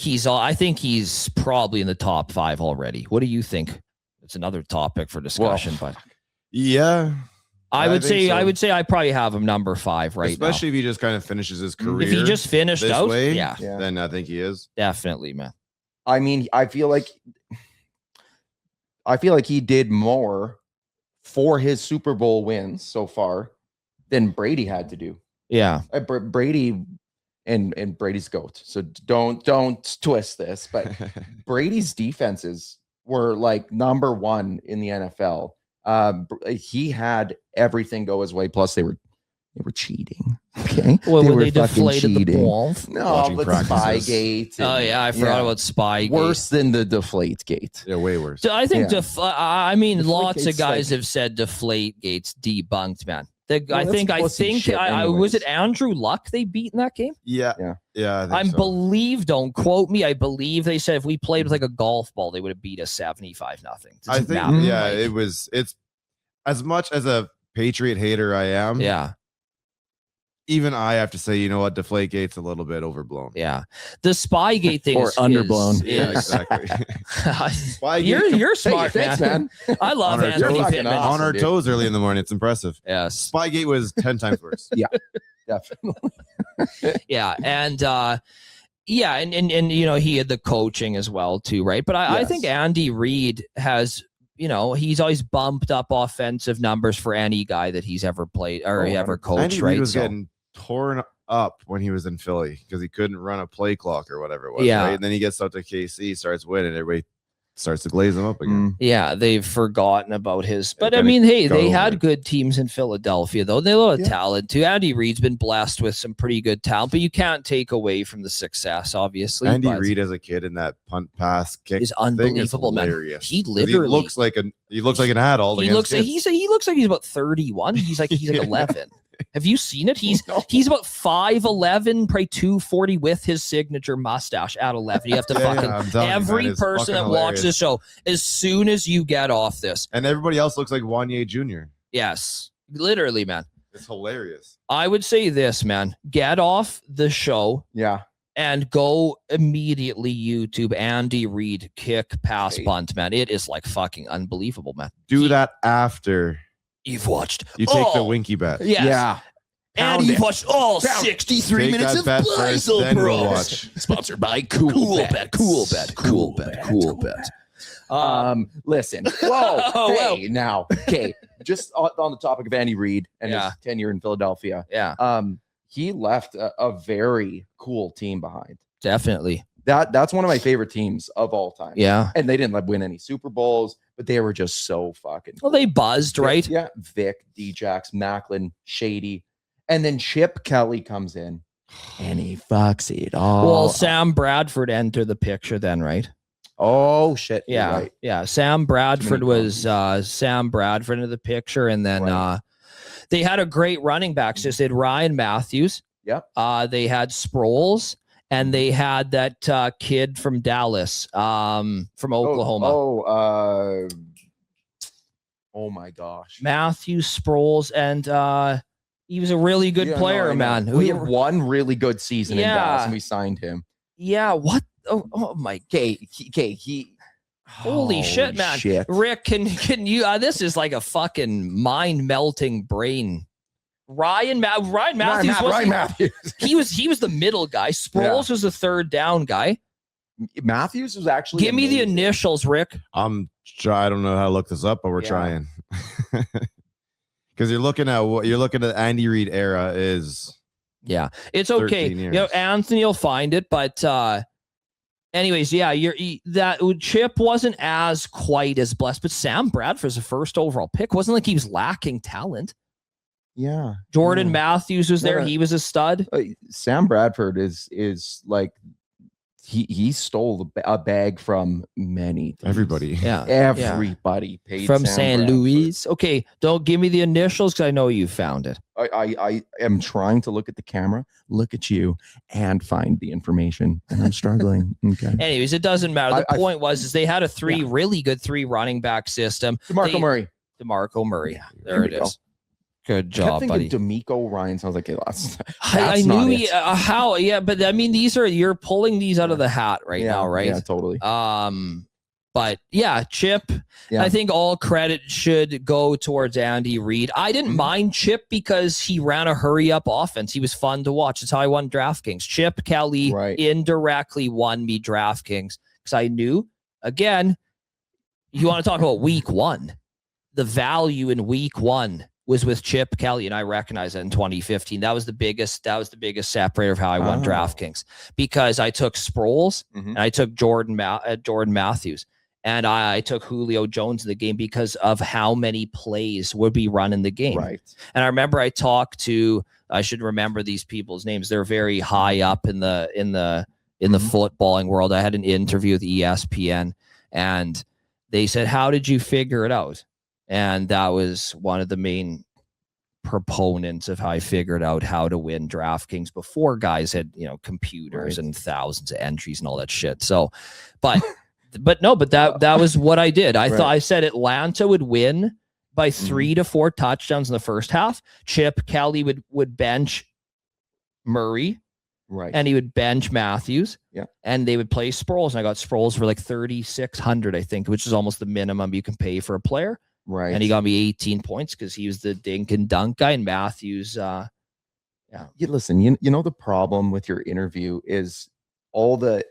he's probably in the top 5 already. What do you think? It's another topic for discussion, but Yeah. I would think say so. I probably have him number 5 right Especially if he just kind of finishes his now. career. If he just finished this out, way, yeah, Yeah. then I think he is. definitely, man. I mean, I feel like he did more for his Super Bowl wins so far than Brady had to do. Yeah. Brady and Brady's GOAT. So don't twist this, but Brady's defenses were like number 1 in the NFL. He had everything go his way. Plus, they were cheating. Okay, Well, They when were they fucking deflated the cheating. balls. No, Watching but practices. Spygate. Oh yeah, I forgot about Spygate. Worse than the Deflate Gate. Yeah, way worse. So I think Yeah. I mean, Deflate lots of Gate's guys like- have said Deflate Gate's debunked, man. Well, I that's think pussy shit I was it anyways. Andrew Luck they beat in that game. Yeah. Yeah. Yeah. I I think so. believe, don't quote me. I believe they said if we played with like a golf ball, they would have beat us 75-0. I think, yeah, it's as much as a Patriot hater I am. yeah, Even I have to say, you know what? Deflategate's a little bit overblown. yeah. The Spygate thing Or is underblown. Yeah, is- exactly. Spygate you're Hey, smart, thanks, man. I love On our Anthony toes. Pittman. Awesome, on our dude. toes early in the morning. It's impressive. Yes. Spygate was 10 times worse. Definitely. Yeah, and he had the coaching as well too, right? But I Yes. think Andy Reid has, he's always bumped up offensive numbers for any guy that he's ever played or he ever coached, Andy right? Reid was So- getting torn up when he was in Philly because he couldn't run a play clock or whatever it was. Yeah. Right? And then he gets out to KC, starts winning, everybody starts to glaze him up again. yeah, they've forgotten about his. But I kinda mean, hey, got they over had it. good teams in Philadelphia, though. They had a lot of Yeah. talent too. Andy Reid's been blessed with some pretty good talent, but you can't take away from the success, obviously. Andy but Reid as a kid in that punt pass kick is thing is unbelievable, man. hilarious. He 'Cause literally looks like an adult. he against looks kids. he looks like he's about 31. He's like 11. Have you seen it? He's about 5'11, probably 240 with his signature mustache at 11. You have to Yeah, fucking I'm telling you, man, every it's person that fucking watches the hilarious. show, as soon as you get off this, And everybody else looks like Wanye Jr. yes, literally, man. It's hilarious. I would say this, man. Get off the show Yeah. and go immediately YouTube Andy Reid kick pass Hey. bunt, man. It is like fucking unbelievable, man. Do that after You've watched. you take the all- Winky bet. Yes. Yeah. And Pound you've it. watched all Pound it. 63 Take minutes that of bet first, Beisel then we'll Bros. watch. Sponsored by Coolbet. Listen. Whoa. Whoa. Hey, now. Okay. Just on the topic of Andy Reid and Yeah. his tenure in Philadelphia. Yeah, He left a very cool team behind. definitely. That's one of my favorite teams of all time. Yeah. And they didn't win any Super Bowls, but they were just so fucking Well, they buzzed, right? Yeah. Vic, Djax, Macklin, Shady. And then Chip Kelly comes in and he fucks it all. Well, up. Sam Bradford entered the picture then, right? Oh shit. you're Yeah. right. Yeah. Sam Bradford many was Sam Bradford into the picture. And then Right. they had a great running back. So they had Ryan Matthews. Yep. They had Sproles. and they had that kid from Dallas, from Oklahoma. Oh my gosh. Matthew Sproles, and he was a really good player, man. We had one really good season in Dallas, Yeah. and we signed him. Yeah, what? Oh my! Holy shit, man! Shit. Rick, can you? This is like a fucking mind melting brain. Ryan Matthews. Ryan Matthews. He was the middle guy. Sproles was the third down guy. Matthews was actually. Give me the amazing. initials, Rick. I don't know how to look this up, but we're trying. Because you're looking at Andy Reid era is. Yeah, it's okay. 13 You know, years. Anthony will find it, but anyways, yeah, that Chip wasn't as quite as blessed, but Sam Bradford's the first overall pick. Wasn't like he was lacking talent. Yeah. Jordan Yeah. Matthews was there. Yeah. He was a stud. Sam Bradford is like he stole a bag from many teams. Everybody. Yeah. Everybody paid From Sam St. Bradford. Louis. Okay, don't give me the initials because I know you found it. I am trying to look at the camera, look at you, and find the information, and I'm struggling. Okay. Anyways, it doesn't matter. The I- point was is they had a really good three running back system. DeMarco Murray. DeMarco Murray. There There it we go. is. Good I kept job, thinking buddy. D'Amico Ryan. Sounds like that's I not knew it. how. Yeah, but I mean, you're pulling these out of the hat right now, right? Yeah, totally. But yeah, Chip. Yeah. I think all credit should go towards Andy Reid. I didn't mind Chip because he ran a hurry up offense. He was fun to watch. That's how I won DraftKings. Chip Kelly indirectly won me DraftKings because I knew, again, you want to talk about week one. The value in week one was with Chip Kelly, and I recognize that in 2015. That was the biggest separator of how I won DraftKings because I took Sproles and I took Jordan Matthews. And I took Julio Jones in the game because of how many plays would be run in the game. Right. And I remember I should remember these people's names. They're very high up in the footballing world. I had an interview with ESPN and they said, "How did you figure it out?" And that was one of the main proponents of how I figured out how to win DraftKings before guys had, computers and thousands of entries and all that shit. So, but that was what I did. I thought I said Atlanta would win by 3 to 4 touchdowns in the first half. Chip Kelly would bench Murray, right, and he would bench Matthews, and they would play Sproles. And I got Sproles for like 3,600, I think, which is almost the minimum you can pay for a player. Right, and he got me 18 points because he was the dink and dunk guy, and Matthews. Listen, you know the problem with your interview is all the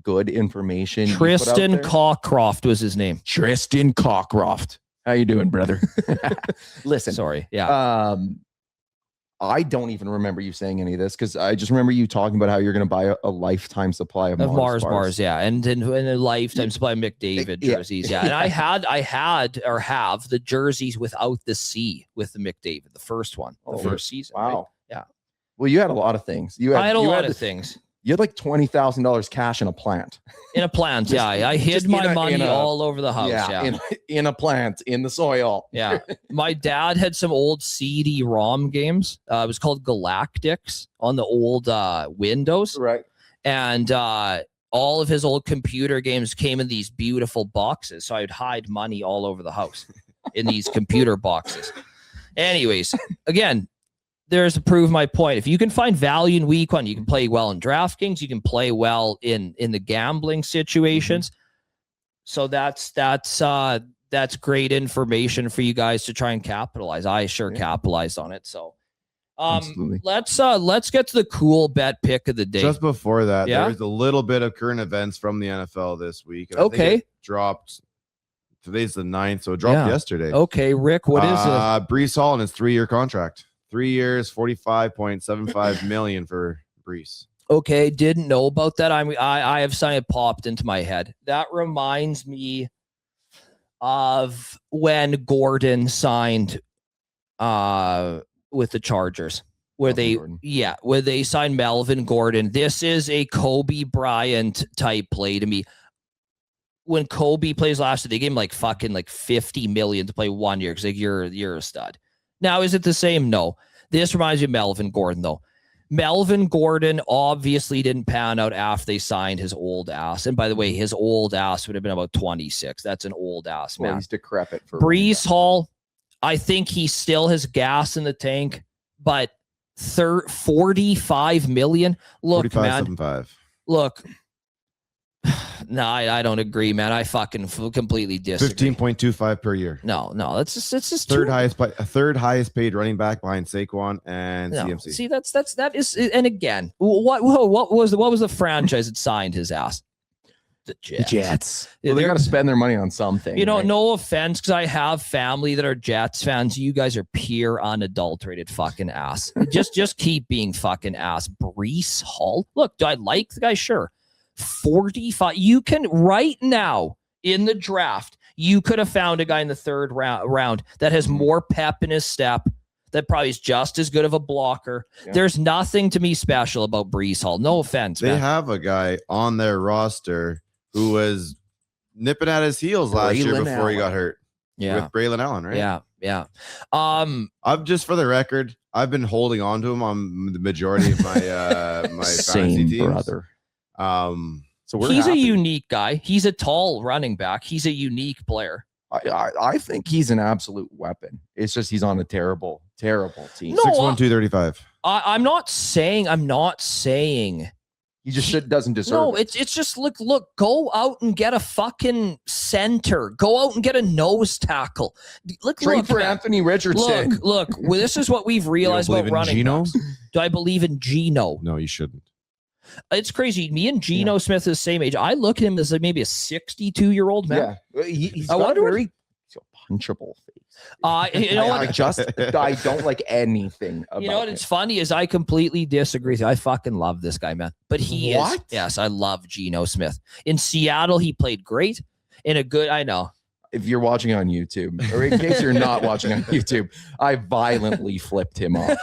good information. Tristan Cockcroft was his name. Tristan Cockcroft. How you doing, brother? Listen, sorry. Yeah. I don't even remember you saying any of this because I just remember you talking about how you're going to buy a lifetime supply of Mars bars. Yeah, and a lifetime supply of McDavid jerseys. Yeah, and I have the jerseys without the C with the McDavid, the first one, the first season. Wow. Right? Yeah. Well, you had a lot of things. I had a lot of things. You had like $20,000 cash in a plant. In a plant, yeah. I hid my money all over the house. Yeah. In a plant, in the soil. Yeah. My dad had some old CD-ROM games. It was called Galactics on the old Windows. Right. And all of his old computer games came in these beautiful boxes. So I would hide money all over the house in these computer boxes. Anyways, again, there's to prove my point. If you can find value in week one, you can play well in DraftKings. You can play well in the gambling situations. So that's great information for you guys to try and capitalize. I capitalized on it. So let's get to the cool bet pick of the day. Just before that, there was a little bit of current events from the NFL this week. I think it dropped. Today's the 9th, so it dropped yesterday. Okay, Rick, what is it? Breece Hall and his 3-year contract. 3 years, $45.75 million for Breece. Okay, didn't know about that. I have something that popped into my head. That reminds me of when Gordon signed with the Chargers, where they signed Melvin Gordon. This is a Kobe Bryant type play to me. When Kobe plays last year, they gave him like $50 million to play 1 year because you're a stud. Now, is it the same? No. This reminds me of Melvin Gordon, though. Melvin Gordon obviously didn't pan out after they signed his old ass. And by the way, his old ass would have been about 26. That's an old ass, man. Well, he's decrepit for Brees Hall, I think he still has gas in the tank, but 45 million. Look, man. 45.75. Look. No, I don't agree, man. I fucking completely disagree. 15.25 per year. No, it's just third highest paid running back behind Saquon and CMC. See, that is, and again, what was the franchise that signed his ass? The Jets. Well, they got to spend their money on something. You know, no offense, because I have family that are Jets fans. You guys are pure unadulterated fucking ass. just keep being fucking ass. Brees Hall. Look, do I like the guy? Sure. 45. You can right now in the draft, you could have found a guy in the third round that has more pep in his step, that probably is just as good of a blocker. Yeah. There's nothing to me special about Brees Hall. No offense, They man. have a guy on their roster who was nipping at his heels last year before he got hurt. Yeah. With Braylon Allen, right? Yeah. I've just, for the record, I've been holding on to him on the majority of my my fantasy teams. Brother. So he's a unique guy. He's a tall running back. He's a unique player. I think he's an absolute weapon. It's just he's on a terrible team. No, 6'1", 235. I'm not saying he just doesn't deserve. No, it's just look. Go out and get a fucking center. Go out and get a nose tackle. Trade for Anthony Richardson. Look. Well, this is what we've realized about running backs. Do I believe in Geno? No, you shouldn't. It's crazy. Me and Geno Smith is the same age. I look at him as like maybe a 62-year-old man. Yeah, he's I wonder very punchable face. You know what? I don't like anything about You know what? It's funny is I completely disagree. I fucking love this guy, man. But he is. Yes, I love Geno Smith. In Seattle, he played great. I know. If you're watching on YouTube, or in case you're not watching on YouTube, I violently flipped him off.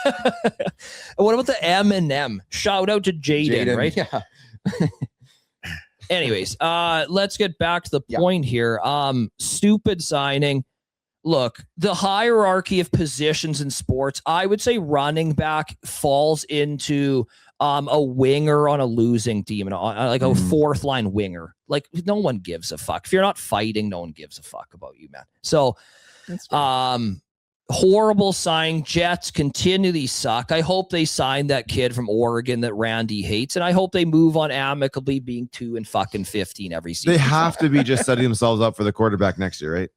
What about the M&M? Shout out to Jaden, right? Yeah. Anyways, let's get back to the point here. Stupid signing. Look, the hierarchy of positions in sports, I would say running back falls into a winger on a losing team, and like a fourth line winger. Like, no one gives a fuck. If you're not fighting, no one gives a fuck about you, man. So, horrible sign. Jets continually suck. I hope they sign that kid from Oregon that Randy hates, and I hope they move on amicably, being 2-15 every season. They have to be just setting themselves up for the quarterback next year, right?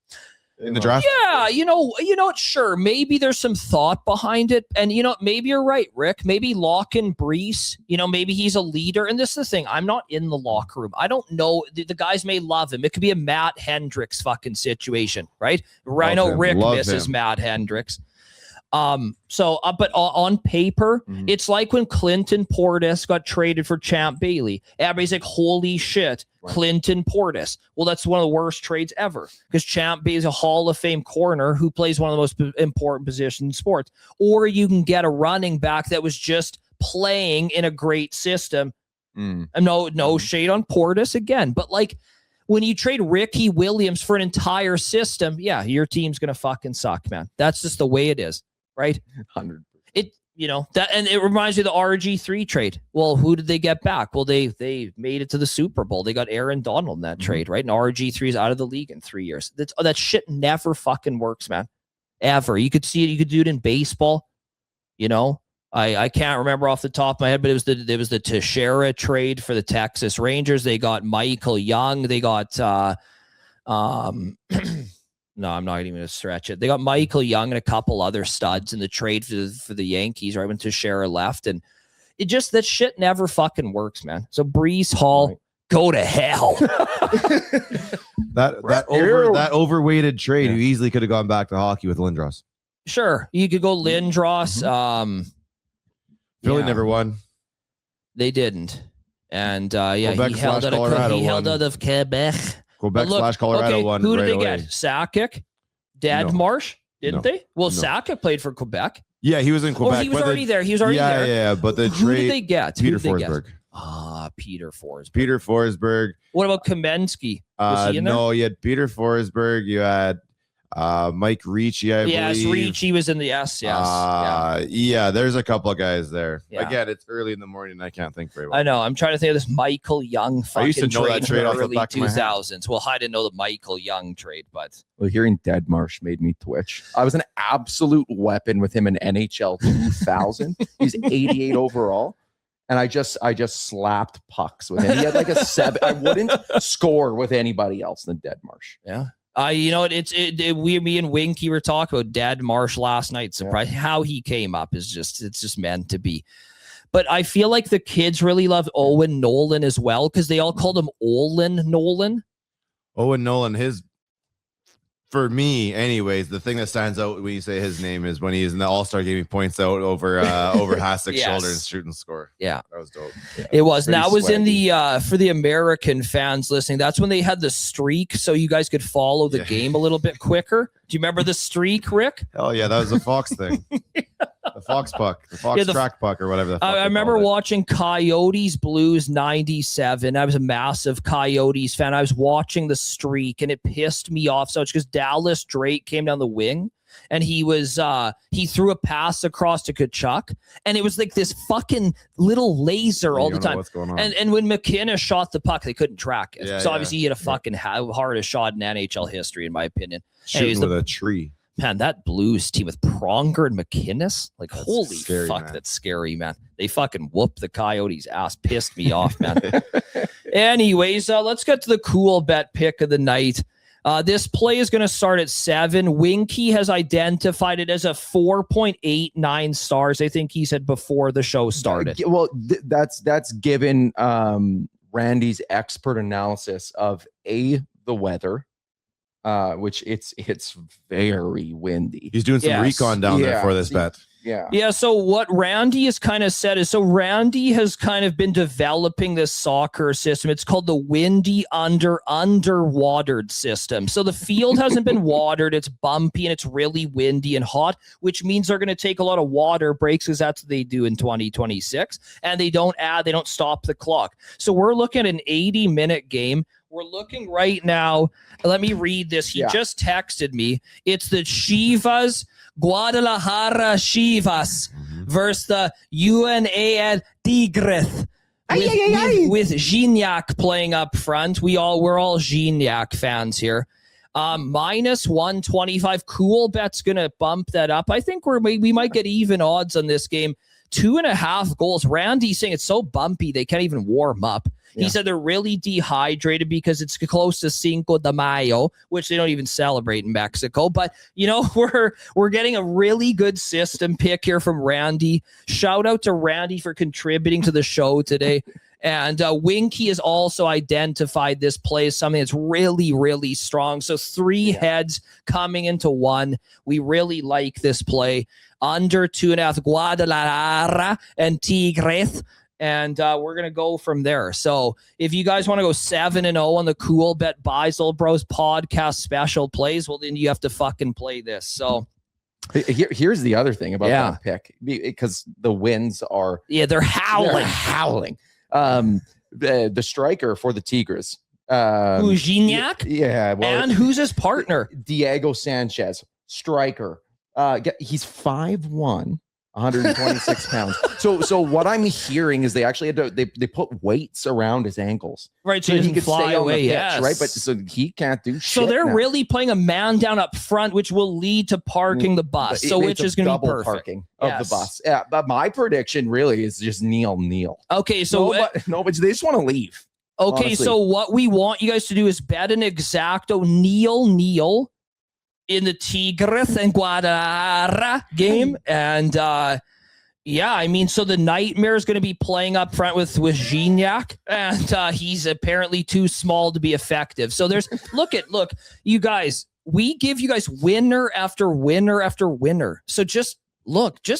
In the draft? Yeah, you know, sure. Maybe there's some thought behind it. And, maybe you're right, Rick. Maybe lock in Brees. Maybe he's a leader. And this is the thing. I'm not in the locker room. I don't know. The guys may love him. It could be a Matt Hendricks fucking situation, right? I know Rick misses Matt Hendricks. But on paper, it's like when Clinton Portis got traded for Champ Bailey. Everybody's like, holy shit, Clinton Portis. Well, that's one of the worst trades ever, because Champ Bailey is a Hall of Fame corner who plays one of the most important positions in sports. Or you can get a running back that was just playing in a great system. And no shade on Portis again, but like, when you trade Ricky Williams for an entire system, your team's going to fucking suck, man. That's just the way it is. Right? 100%. And it reminds me of the RG3 trade. Well, who did they get back? Well, they made it to the Super Bowl. They got Aaron Donald in that trade, right? And RG3 is out of the league in 3 years. That shit never fucking works, man. Ever. You could see it. You could do it in baseball. I can't remember off the top of my head, but it was the Teixeira trade for the Texas Rangers. They got Michael Young. They got no, I'm not even going to stretch it. They got Michael Young and a couple other studs in the trade for the Yankees, right when Teixeira left. And that shit never fucking works, man. So Brees Hall, go to hell. that overweighted trade, you easily could have gone back to hockey with Lindros. Sure. You could go Lindros. Philly never won. They didn't. And Quebec he held out of Quebec. Quebec/Colorado won. Who did right they away. get? Sakic? Marsh? Didn't they? Well, Sakic played for Quebec. Yeah, he was in Quebec. Oh, he was already there. He was already there. Yeah, but the Who trade. did they get? Peter Forsberg. Peter Forsberg. Peter Forsberg. What about Kamensky? Was he in there? No, you had Peter Forsberg. You had Mike Ricci, I Yes, believe. Ricci was in the S. Yes. Yeah, there's a couple of guys there. Yeah. Again, it's early in the morning. And I can't think very well. I know. I'm trying to think of this Michael Young I fucking used to know that trade trade in off the the early back of my head. 2000s. Well, I didn't know the Michael Young trade, but Well, hearing Dead Marsh made me twitch. I was an absolute weapon with him in NHL 2000. He's 88 overall. And I just slapped pucks with him. He had like a 7. I wouldn't score with anybody else than Dead Marsh. yeah. You know, me and Winky were talking about Dead Marsh last night. Surprised how he came up it's just meant to be. But I feel like the kids really love Owen Nolan as well because they all called him Olin Nolan. Owen Nolan, for me, anyways, the thing that stands out when you say his name is when he's in the All-Star game, he points out over Hassek's Yes. shoulder and shoot and score. Yeah. That was dope. It was. Pretty That was in swaggy. the for the American fans listening. That's when they had the streak, so you guys could follow the Yeah. game a little bit quicker. Do you remember the streak, Rick? Hell yeah, that was a Fox thing. The Fox puck, the Fox Yeah, track puck, or whatever. The fuck I they remember called it. watching Coyotes Blues 97. I was a massive Coyotes fan. I was watching the streak and it pissed me off so much because Dallas Drake came down the wing and he threw a pass across to Kachuk and it was like this fucking little laser all You the don't know time. What's going on? And when McKinnon shot the puck, they couldn't track it. Yeah, so yeah. obviously he had a fucking hardest shot in NHL history, in my opinion. Shooting anyways, with a tree. Man, that Blues team with Pronger and McInnes, like, That's holy scary, fuck, man. that's scary, man. They fucking whooped the Coyotes' ass. Pissed me off, man. Anyways, let's get to the cool bet pick of the night. This play is going to start at 7. Winky has identified it as a 4.89 stars. I think he said before the show started. Well, that's given Randy's expert analysis of the weather, which it's very windy. He's doing some Yes. recon down there Yeah. for this bet. Yeah. Yeah, so what Randy has kind of said is, so Randy has kind of been developing this soccer system. It's called the windy underwatered system. So the field hasn't been watered, it's bumpy and it's really windy and hot, which means they're going to take a lot of water breaks because that's what they do in 2026. And they don't stop the clock. So we're looking at an 80-minute game. We're looking right now. Let me read this. He just texted me. It's the Chivas, Guadalajara Chivas versus the UNAL Tigres. With Gignac playing up front. We're all Gignac fans here. Minus 125. Cool bet's gonna bump that up. I think we might get even odds on this game. 2.5 goals. Randy's saying it's so bumpy they can't even warm up. He said they're really dehydrated because it's close to Cinco de Mayo, which they don't even celebrate in Mexico. But, you know, we're getting a really good system pick here from Randy. Shout out to Randy for contributing to the show today. And Winky has also identified this play as something that's really, really strong. So 3 heads coming into 1. We really like this play. Under 2.5 Guadalajara and Tigres. And we're going to go from there. So if you guys want to go 7-0 on the Cool Bet Beisel Bros podcast special plays, well, then you have to fucking play this. So Here's the other thing about that pick, because the winds are they're howling. The striker for the Tigres, Who's Gignac? Yeah, well, And who's his partner? Diego Sanchez, striker. He's 5'1", 126 pounds. So what I'm hearing is they actually had to they put weights around his ankles, Right, so he can fly away. Yes, right. But so he can't do shit. So they're now. really playing a man down up front, which will lead to parking the bus. But So it's which a is going to be double perfect. parking of Yes. the bus. Yeah, but my prediction really is just kneel. Okay, so but they just want to leave. okay, honestly. so what we want you guys to do is bet an exacto kneel in the Tigres and Guadalajara game. And I mean, so the Nightmare is going to be playing up front with Gignac, and he's apparently too small to be effective. So there's look, you guys, we give you guys winner after winner after winner. So just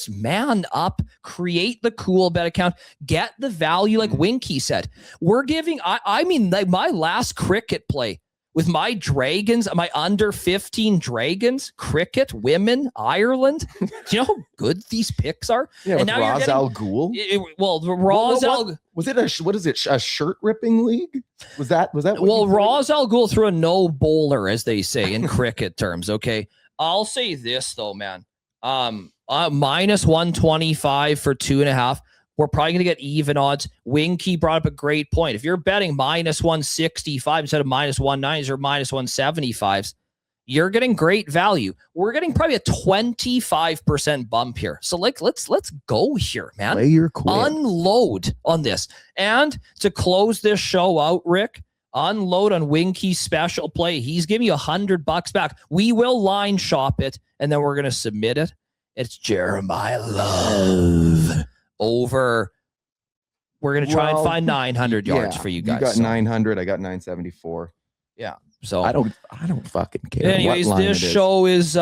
man up, create the Cool Bet account, get the value like Winky said. We're giving, I mean, like my last cricket play with my Dragons, my under 15 Dragons, cricket, women, Ireland. Do you know how good these picks are? Yeah, And with now you're Raz getting- Al Ghul. Well, the Raz What- Al Was it a shirt ripping league? Was that what well, you played? Raz Al Ghul threw a no bowler, as they say in cricket terms. Okay, I'll say this though, man. Minus 125 for 2.5. We're probably going to get even odds. Winky brought up a great point. If you're betting minus 165 instead of minus 190s or minus 175s, you're getting great value. We're getting probably a 25% bump here. So like, let's go here, man. Play your quid. Unload on this. And to close this show out, Rick, unload on Winky's special play. He's giving you $100 back. We will line shop it, and then we're going to submit it. It's Jeremiah Love over. We're going to try and find 900 yards for you guys. You got So, 900. I got 974. so I don't fucking care. anyways, what line this it is. show is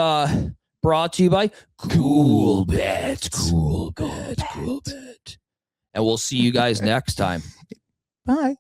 brought to you by Cololbet. Cololbet. And we'll see you guys next time. Bye.